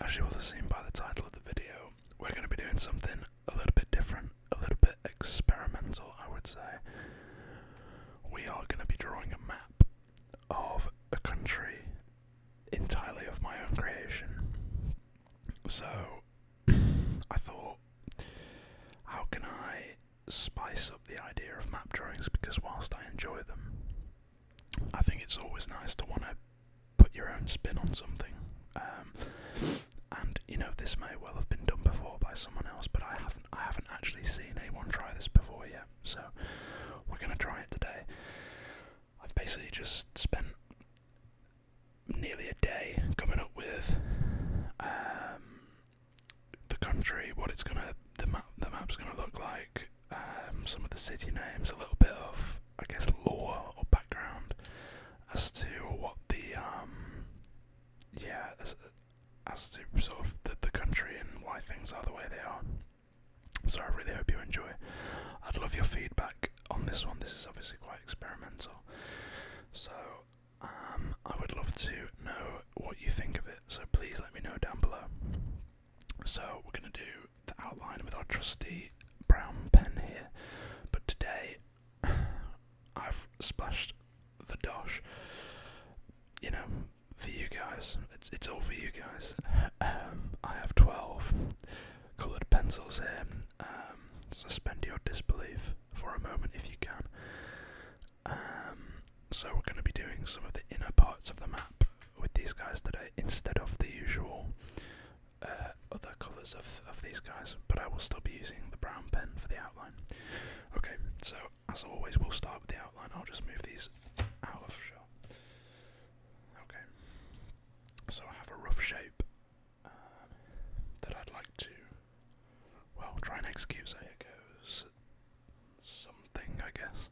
as you will have seen by the title of the video, we're going to be doing something a little bit different, a little bit experimental, I would say. We are going to be drawing a map of a country entirely of my own creation. So, I thought, how can I spice up the idea of map drawings? Because whilst I enjoy them, I think it's always nice to want to put your own spin on something. And you know, this may well have been done before by someone else, but I haven't actually seen anyone try this before yet. So we're gonna try it today. I've basically just spent nearly a day coming up with the country, what it's gonna, the map's gonna look like, some of the city names, a little bit of, I guess, lore or background as to what the as to sort of the country and why things are the way they are. So I really hope you enjoy. I'd love your feedback on this one. This is obviously quite experimental, so I would love to know what you think of it, so please let me know down below. So we're going to do the outline with our trusty brown pen here, but today I've splashed the dosh, you know, for you guys. It's all for you guys. I have 12 coloured pencils here. Suspend your disbelief for a moment if you can. So we're going to be doing some of the inner parts of the map with these guys today, instead of the usual other colours of these guys, but I will still be using the brown pen for the outline. Okay, so as always we'll start with the outline. I'll just move these out of shot. Okay, so I have a rough shape that I'd like to, well, try and execute. So here goes something, I guess.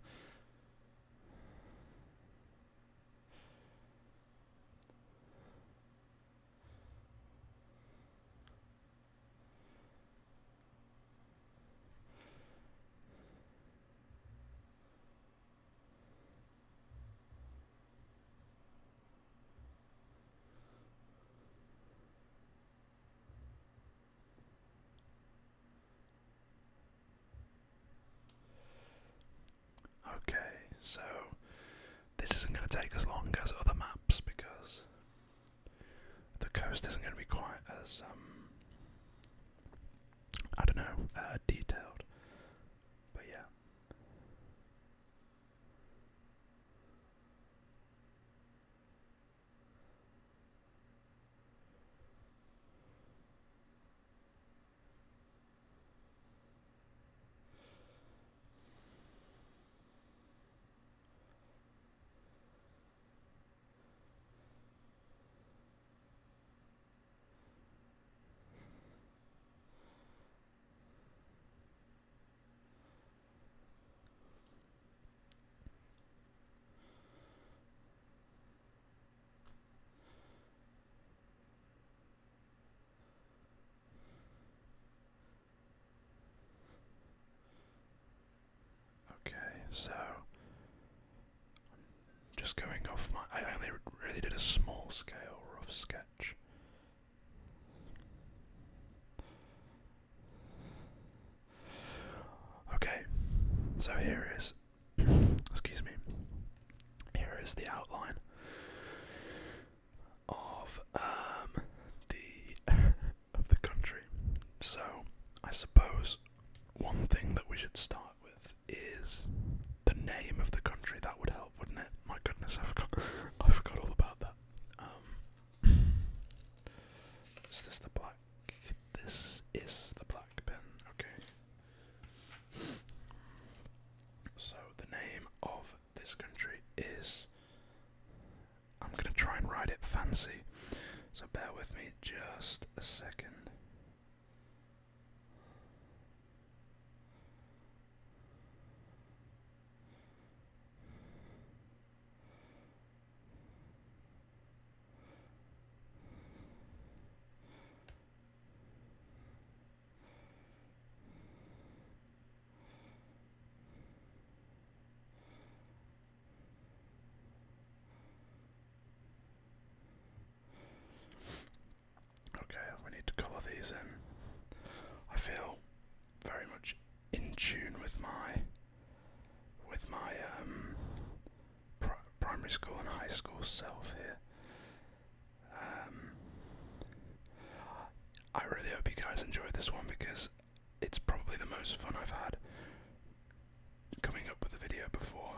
Okay, so this isn't going to take as long as other maps because the coast isn't going to be quite as, I don't know, detailed, but yeah. Okay, so just going off I only really did a small scale rough sketch. Okay, so here is, excuse me, here is the outline of the of the country. So I suppose one thing that we should start with is the name of the country. That would help, wouldn't it? My goodness, I forgot all about that. Is this the black? This is the black pen. Okay. So the name of this country is, I'm gonna try and write it fancy, so bear with me just a second. Okay, we season, I feel very much in tune with my primary school and high school self here. I really hope you guys enjoyed this one because it's probably the most fun I've had coming up with a video before.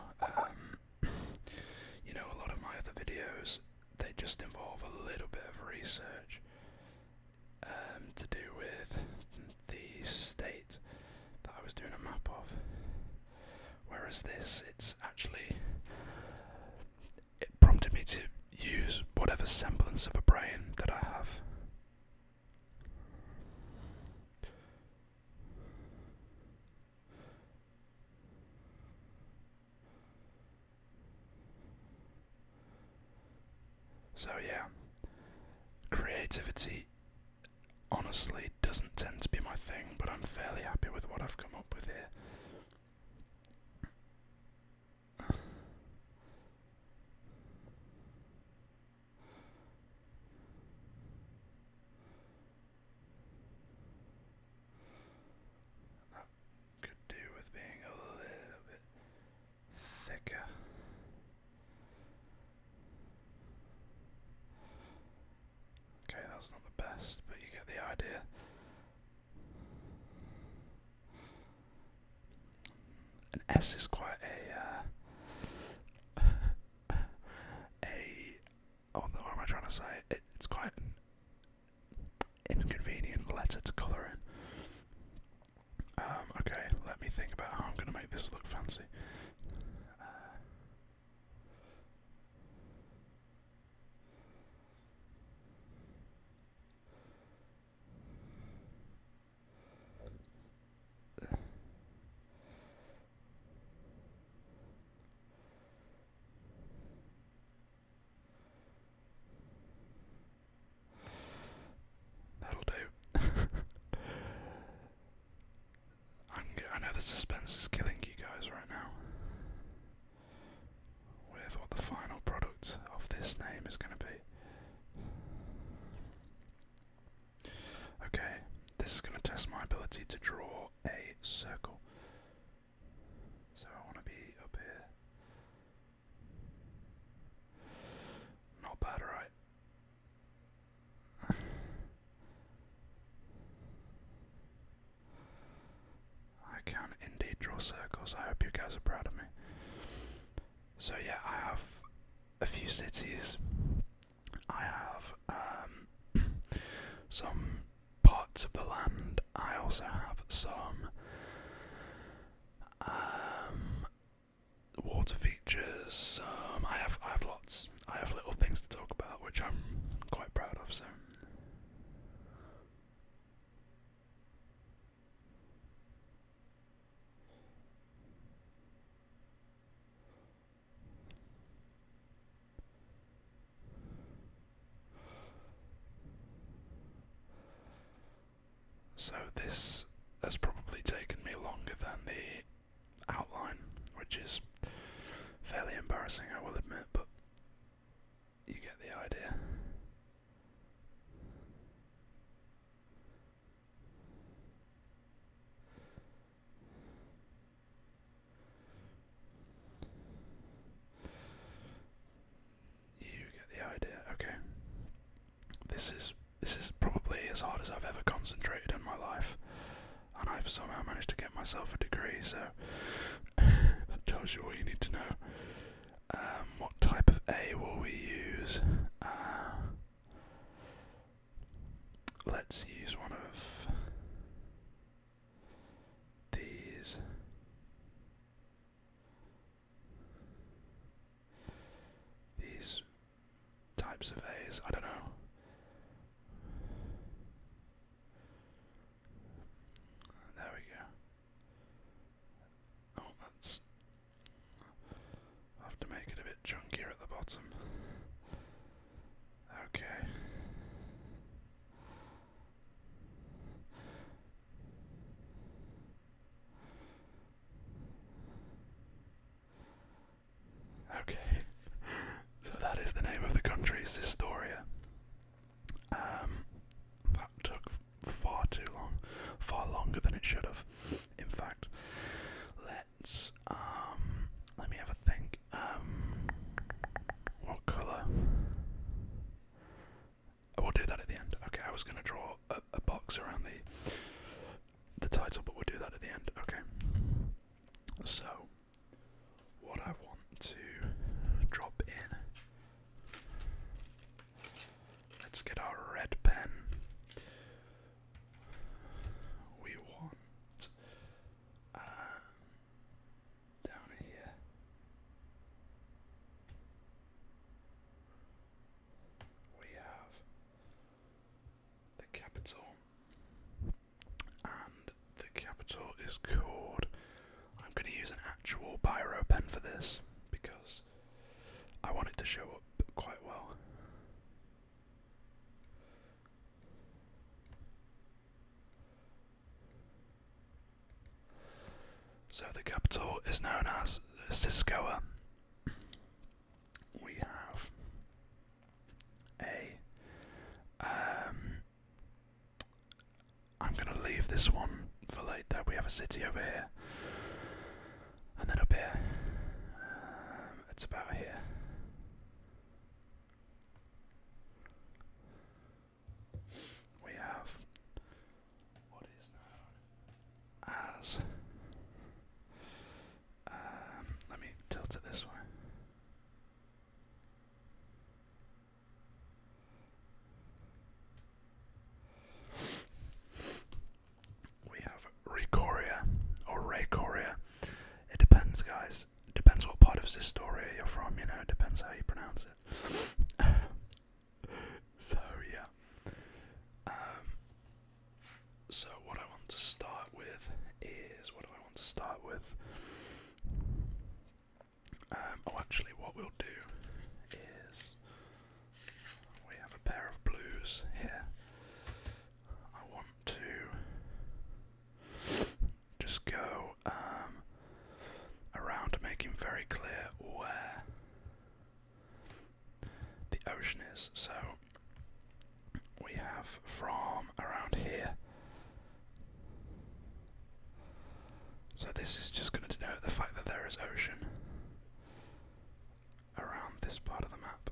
You know, a lot of my other videos, they just involve a little bit of research to do with the state that I was doing a map of. Whereas this, it prompted me to use whatever semblance of a brain that I have. So yeah, creativity honestly doesn't tend to be my thing, but I'm fairly happy with what I've come up with here. That could do with being a little bit thicker. Okay, that's not the best, but you get the idea. An S is quite what am I trying to say? It's quite an inconvenient letter to colour in. Okay, let me think about how I'm going to make this look fancy. That'll do. I know the suspense is killing you guys right now with what the final product of this name is going to be. Okay, this is going to test my ability to draw a circle. So I want to be up here. Not bad, right? I can indeed draw circles. I hope you guys are proud of me. So yeah, I have a few cities. I have some parts of the land. I also have some water features. I have lots. I have little things to talk about, which I'm quite proud of. So this has probably taken me longer than the outline, which is fairly embarrassing, I will admit, but you get the idea. You get the idea. Okay. This is probably as hard as I've ever concentrated in my life, and I've somehow managed to get myself a degree, so that tells you all you need to know. What type of A will we use? Let's use one of these. These types of A's, I don't know. There we go. Oh, that's... I'll have to make it a bit chunkier at the bottom. Okay. Okay. So that is the name of the country, Sistoria. That took far longer than it should have. In fact, let me have a think. What colour? Oh, we'll do that at the end. Okay, I was going to draw a box around the title, but we'll do that at the end. Okay. So, what I want to drop in. Let's get our red pen. We want down here. We have the capital, and the capital is called. I'm going to use an actual biro pen for this because I want it to show up quite well. So the capital is known as Siskoa. We have I'm going to leave this one for later. We have a city over here. And then up here. It's about here. We have what is known as let me tilt it this way. We have Recoria or Raycoria. It depends, guys. It depends what part of Sistoria you're from, you know, it depends how you pronounce it. So yeah. So what I want to start with is, what do I want to start with? Actually what we'll do is, we have a pair of blues here. I want to just go around, making very clear where the ocean is. So we have from around here. So this is just going to denote the fact that there is ocean around this part of the map.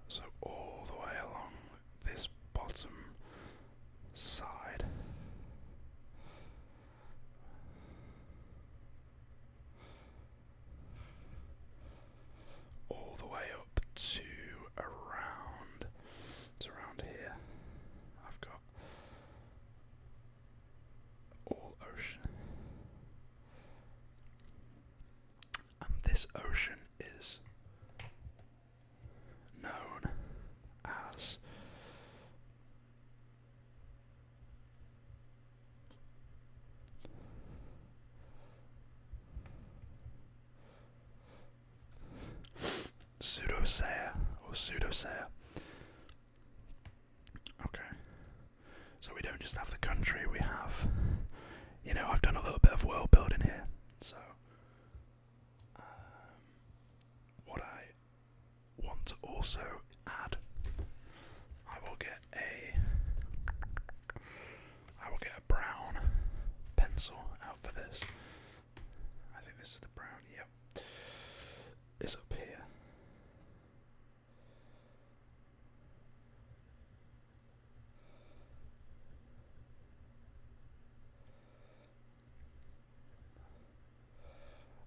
So all the way along this bottom side. All the way up to around, it's around here. I've got all ocean. And this ocean is known as Pseudocea or Pseudocea. Okay, so we don't just have the country, we have, you know, I've done a little bit of world building here. So what I want to also add, I will get a brown pencil out for this. I think this is the brown, yep. It's up here.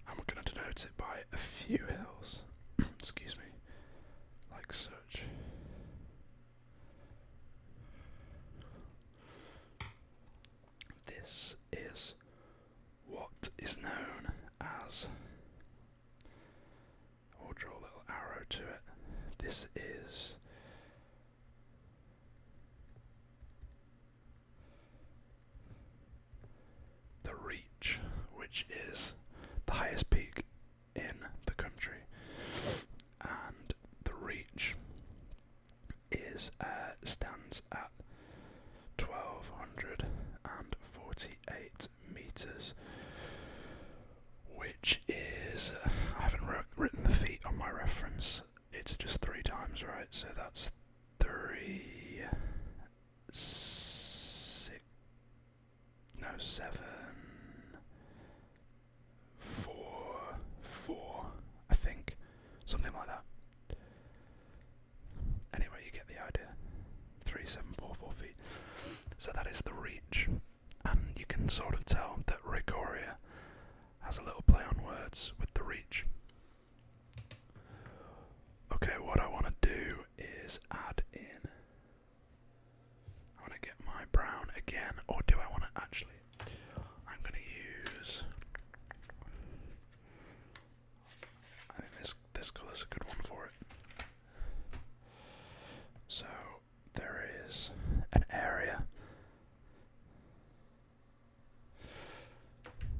And we're going to denote it by a few hills. Excuse me. Like such. This is what is known as, we'll draw a little arrow to it. This is the Reach, which is the highest peak in the country, and the Reach is stands at 1,248 meters, which is, I haven't written the feet on my reference, it's just 3 times, right? So that's 3, 6, no, 7, 4, 4, I think, something like that. Anyway, you get the idea. 3, 7, 4, 4 feet. So that is the reach, and you can sort of tell that Ricoria has a little play on words with the reach. Okay, what I want to do is add in. I want to get my brown again, or do I want to actually? I'm going to use. I think this colour's a good one for it. So there is an area.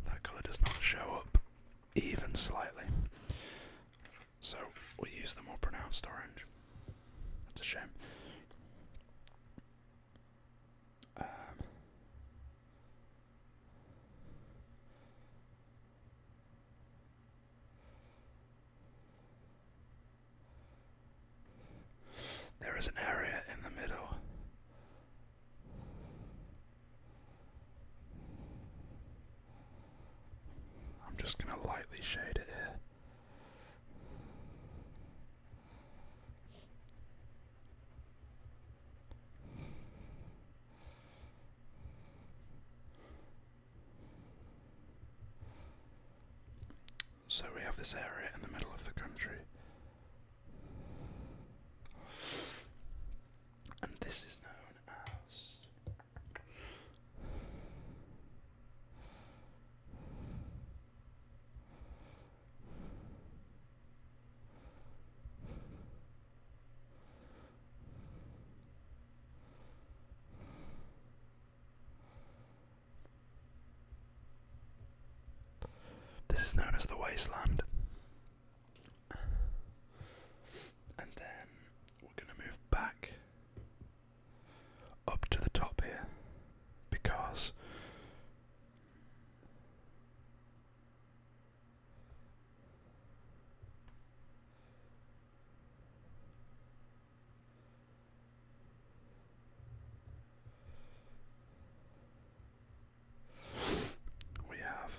That colour does not show up even slightly. So we use the more pronounced orange. That's a shame. There is an area in the middle. I'm just going to lightly shade it here. So we have this area in the middle of the country. And this is known as the wasteland. And then we're going to move back up to the top here, because we have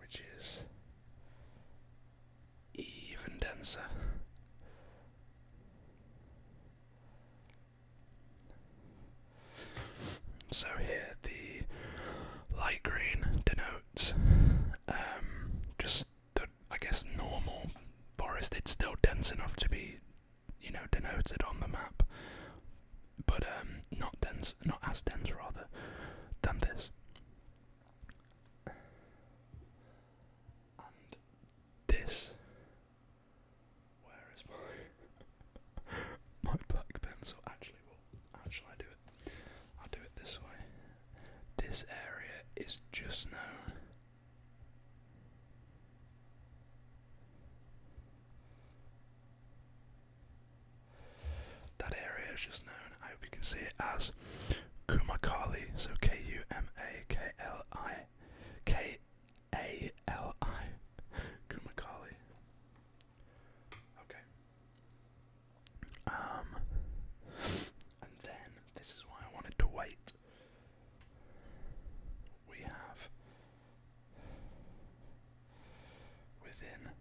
which is even denser. So here the light green denotes just the, I guess, normal forest. It's still dense enough to be, denoted on the map, but not as dense rather than this. And this, where is my black pencil? Actually, how shall I do it? I'll do it this way. This area is just known I hope you can see it as Kumakali, so Kumakali, Kumakali. Okay. And then this is why I wanted to wait. We have within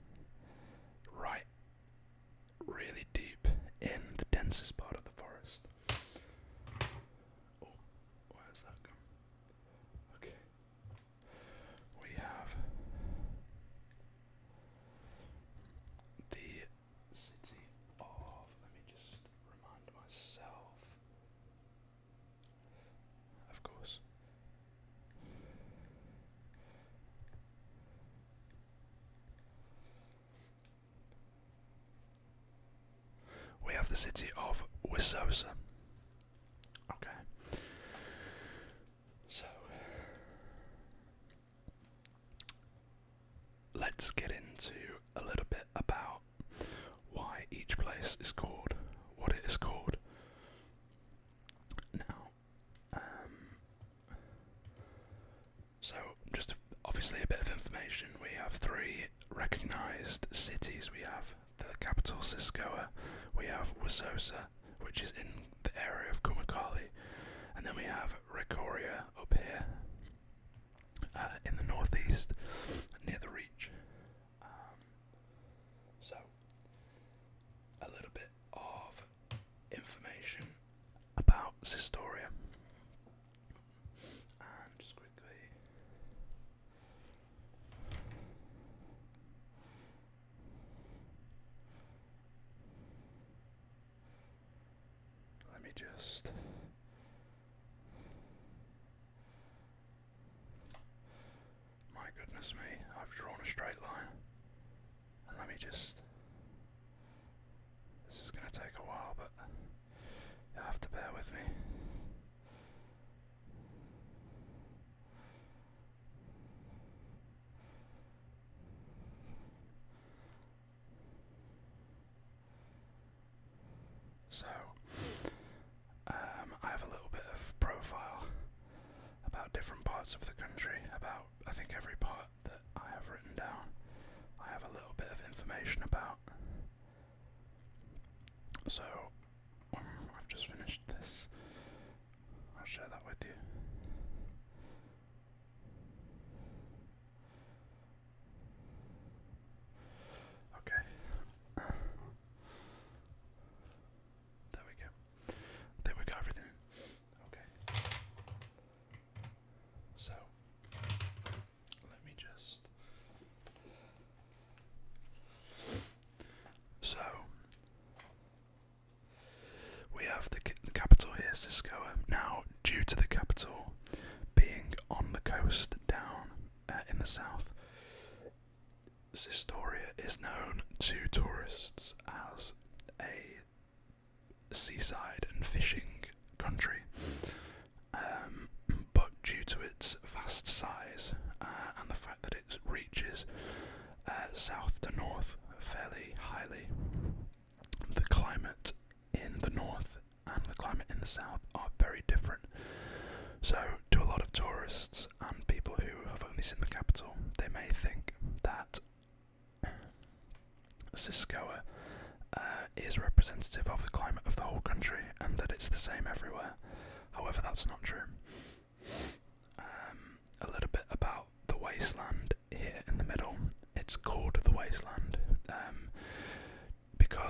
really deep in the densest part of the forest. Oh, where's that gone? Okay. We have the city of, let me just remind myself, of course. We have the city of Wisosa. Okay. So let's get into a little bit about why each place is called what it is called. Now, so just obviously a bit of information. We have 3 recognized cities. We have the capital, Siskoa. We have Wisosa, which is in the area of Kumakali, and then we have Rikoria up here in the northeast, near the Reach. So, a little bit of information about Sistoria. And just quickly, let me just, my goodness me, I've drawn a straight line, and let me just, this is going to take a while, but you have to bear with me. So, I have a little bit of profile about different parts of the country, about I think every part that I have written down, I have a little bit of information about. So, I've just finished this, I'll share that with you. Okay. There we go. I think we got everything. Okay. So, let me just. So, we have the capital here, Siskoa. Now, due to the capital being on the coast down in the south, Sistoria is known to tourists as a seaside and fishing country, but due to its vast size and the fact that it reaches south to north fairly highly, the climate in the north and the climate in the south are very different. So to a lot of tourists and people who have only seen the capital, they may think that Siskoa is representative of the climate of the whole country and that it's the same everywhere. However, that's not true. A little bit about the wasteland here in the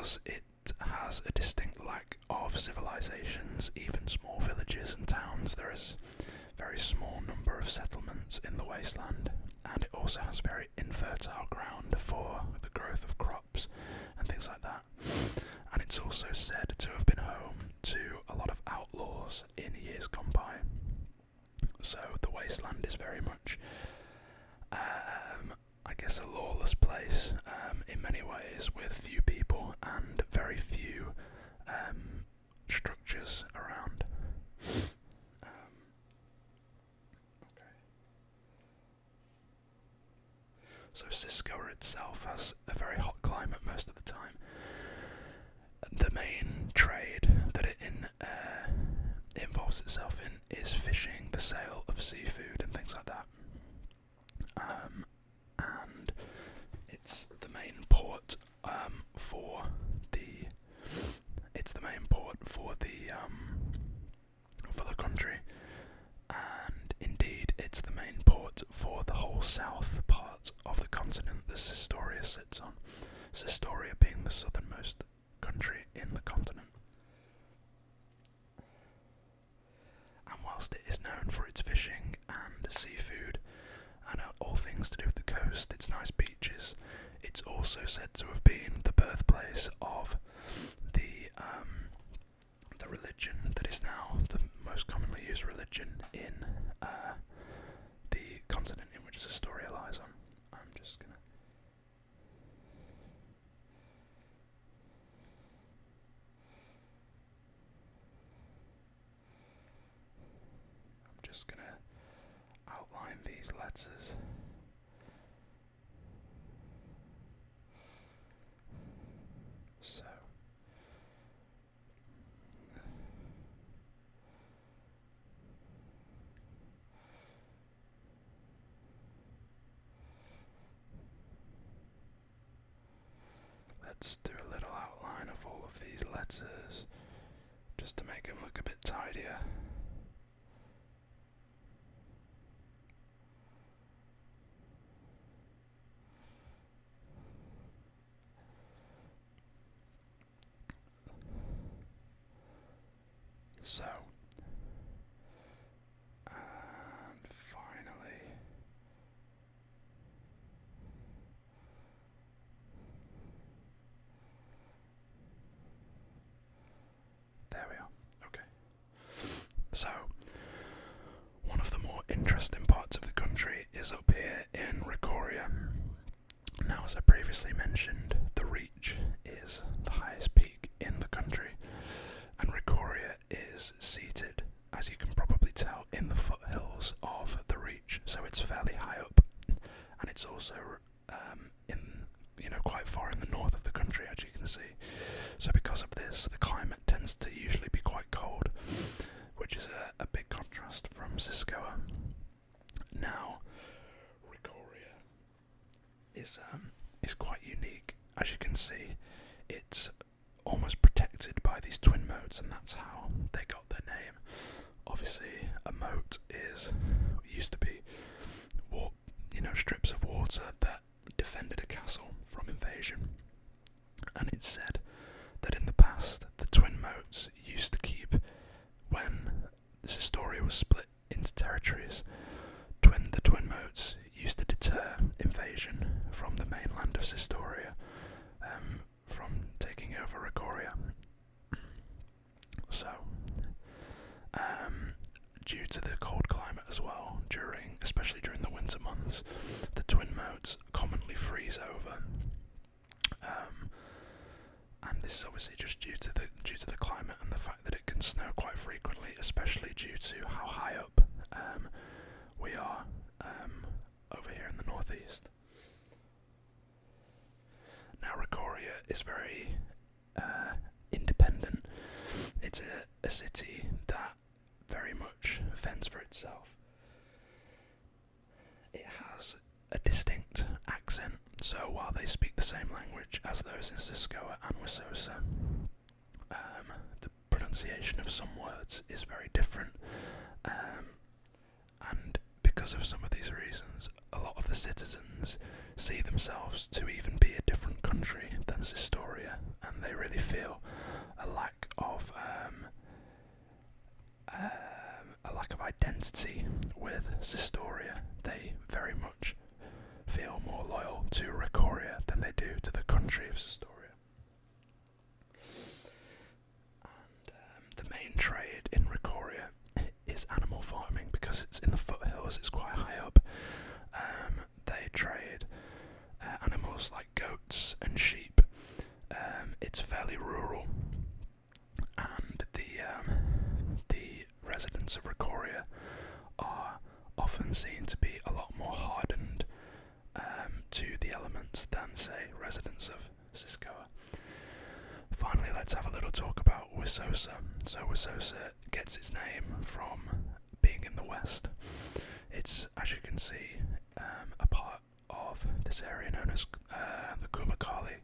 because it has a distinct lack of civilizations, even small villages and towns. There is a very small number of settlements in the wasteland, and it also has very infertile ground for the growth of crops and things like that. And it's also said to have been home to a lot of outlaws in years gone by. So the wasteland is very much, I guess, a lawless place in many ways, with few people and very few structures around. Okay. So Siskoa itself has a very hot climate most of the time. The main trade that it involves itself in is fishing, the sale of seafood and things like that. And it's the main port for the country, and indeed it's the main port for the whole south part of the continent that Sistoria sits on. Sistoria being the southernmost country in the continent. And whilst it is known for its fishing and seafood and all things to do with the coast, its nice beaches, it's also said to have been the birthplace of the religion that is now the most commonly used religion in the continent in which Sistoria lies on. I'm just gonna outline these letters. So let's do a little outline of all of these letters just to make them look a bit tidier. So, and finally, there we are. Okay. So, one of the more interesting parts of the country is up here in Rikoria. Now, as I previously mentioned, the Reach is the highest peak in the country, and Rikoria is seated, as you can probably tell, in the foothills of the Reach, so it's fairly high up, and it's also quite far in the north of the country, as you can see. So because of this, the climate tends to usually be quite cold, which is a big contrast from Siskoa. Now, Rikoria is quite unique. As you can see, it's almost protected by these twin moats, and that's how they got their name. Obviously, a moat used to be strips of water that defended a castle from invasion, and it's said that in the past the twin moats used to keep, when Sistoria was split into territories, the twin moats used to deter invasion from the mainland of Sistoria from taking over Rikoria. So, due to the cold climate as well, especially during the winter months, the twin moats commonly freeze over, and this is obviously just due to the climate and the fact that it can snow quite frequently, especially due to how high up we are over here in the northeast. Now, Rikoria is very independent. It's a city that very much fends for itself. It has a distinct accent, so while they speak the same language as those in Siskoa and Wisosa, the pronunciation of some words is very different, and because of some of these reasons, a lot of the citizens see themselves to even be a different country than Sistoria, and they really feel a lack of identity with Sistoria. They very much feel more loyal to Ricoria than they do to the country of Sistoria. And the main trade in Ricoria is animal farming, because it's in the foothills, it's quite high up. They trade animals like goats and sheep. It's fairly rural, and the residents of Ricoria are often seen to be a lot more hardened to the elements than, say, residents of Siskoa. Finally, let's have a little talk about Wisosa. So Wisosa gets its name from being in the west. It's, as you can see, a part of this area known as the Kumakali,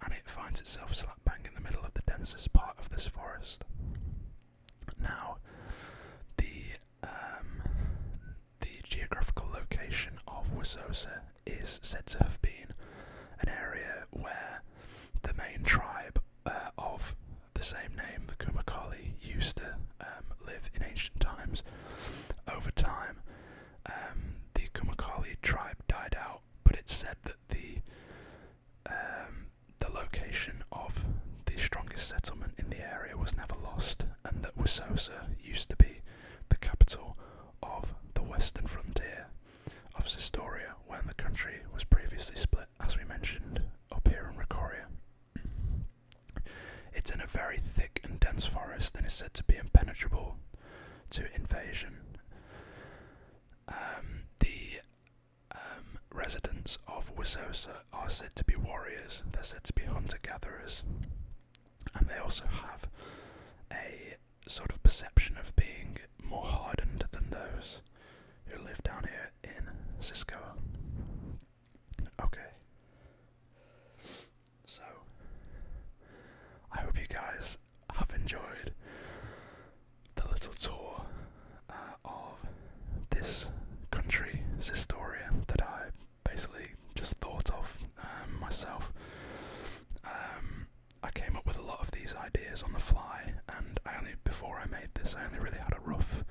and it finds itself slap bang in the middle of the densest part of this forest. Now, the geographical location of Wisosa is said to have been an area where the main tribe of the same name, the Kumakali, used to live in ancient times. Over time, the Kumakali tribe died out, but it's said that the location of the strongest settlement in the area was never lost, and that Wisosa used to be the capital of the western frontier of Sistoria when the country was previously split, as we mentioned, up here in Ricoria. It's in a very thick and dense forest and is said to be impenetrable to invasion. The residents of Wisosa are said to be warriors, they're said to be hunter-gatherers, and they also have a sort of perception of being more hardened than those who live down here in Siskoa. Okay. So, I hope you guys have enjoyed the little tour of this country, Sistoria, that I basically just thought of myself. I came up with a lot of these ideas on the fly, and before I made this, I only really had a rough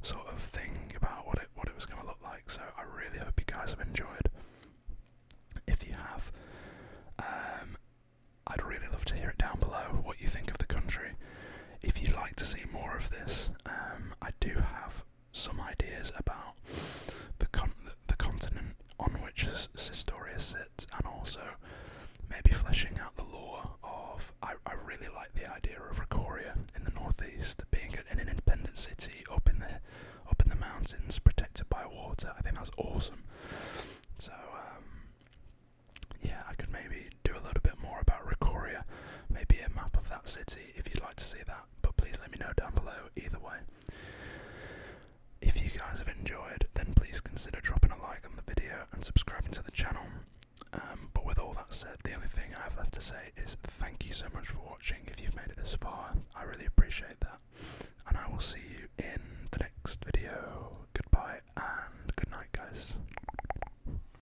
sort of thing about what it was going to look like. So I really hope you guys have enjoyed. If you have, I'd really love to hear it down below what you think of the country. If you'd like to see more of this, I do have some ideas about the continent on which Sistoria sits, and also maybe fleshing out the lore of. I really like the idea of Ricoria in the northeast being an independent city up in the mountains, protected by water. I think that's awesome. So yeah, I could maybe do a little bit more about Ricoria, maybe a map of that city if you'd like to see that. But please let me know down below either way. If you guys have enjoyed, then please consider dropping a like on the video and subscribing to the channel. But with all that said, the only thing I have left to say is thank you so much for watching. If you've made it this far, I really appreciate that. And I will see you in the next video. Goodbye and good night, guys.